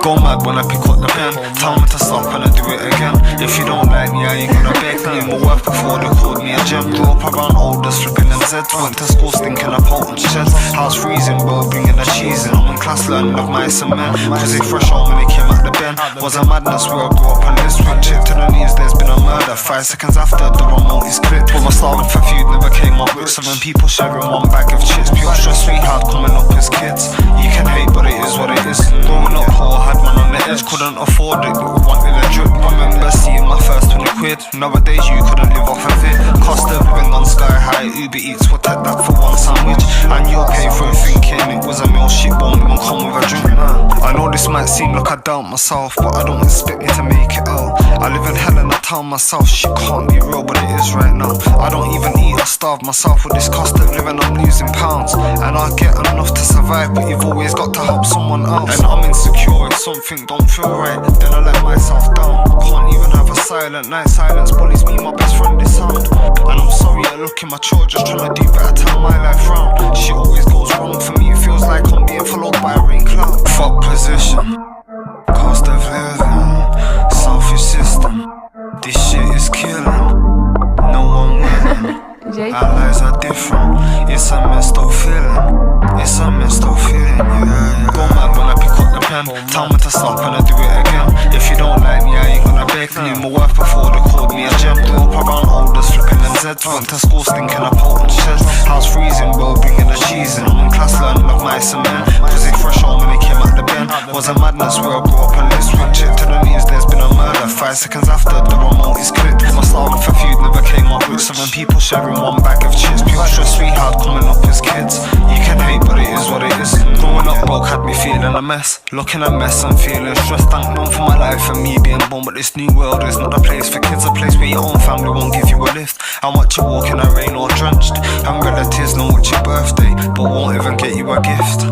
Go mad when I pick up the pen. Tell me to stop and I do it again. If you don't like me, I ain't gonna beg. Knew my worth before they called me a gem. Grew up around oldest, flipping them Zeds. Went to school stinking of potent sheds. House freezing, bro, bringing the cheese in. I'm in class learning of mice and men. Cause they fresh home when they came out the bin. Was a madness where I grew up on this switch. Chip to the knees, there's been a murder. 5 seconds after, the remote is clipped. With a starving for food, never came up with 7 people sharing one bag of chips. Pure stress we had coming up as kids. You can hate, but it is what it is. Growing up poor, had man on the edge. Couldn't afford it, but wanted a drip. Remember seeing my first 20 quid. Nowadays you couldn't live off of it. Cost of living on sky high. Uber Eats will take that for one sandwich. And you'll pay for it thinking it was a meal. Shit won't even come with a drink. I know this might seem like I doubt myself, but I don't expect me to make it out. I live in hell and I tell myself shit can't be real, but it is right now. I don't even eat or starve myself. With this cost of living I'm losing pounds. And I get enough to survive, but you've always got to help someone else. And I'm insecure if something don't feel right, then I let myself down. Can't even have a silent night. Silence bullies me, my best friend is sound. And I'm sorry I look immature, just trying to do better, turn my life round. Shit always goes wrong for me, it feels like I'm being followed by a rain cloud. Fuck position, cost of living, selfish system. This shit is killing, no one winning. Our lives are different, it's a messed up feeling. It's a messed up feeling, yeah. Go mad when I pick up the pen. Tell me to stop and I do it again. If you don't like me, I ain't gonna beg. Knew my worth before they called me a gem. Grew up around oldest, flipping them Zeds. Went to school stinking of potent sheds. House freezing, bro, bringing the cheese in. I'm in class learning of mice and men. Cause they fresh home when they came out the bin. Was a madness where I grew up on this switch. Chip to the knees, there's been a murder. 5 seconds after, the remote is clipped. My starving for food never came up with 7 people sharing one bag of chips. Pure stress we had coming up as kids. You can hate, but it is what it is. Growing up broke had me feeling a mess. Looking a mess and feeling stressed. Thank none for my life and me being born. But this new world is not a place for kids. A place where your own family won't give you a lift. And watch you walk in a rain or drenched. And relatives know it's your birthday, but won't even get you a gift.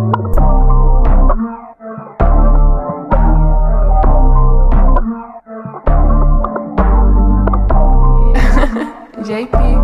JP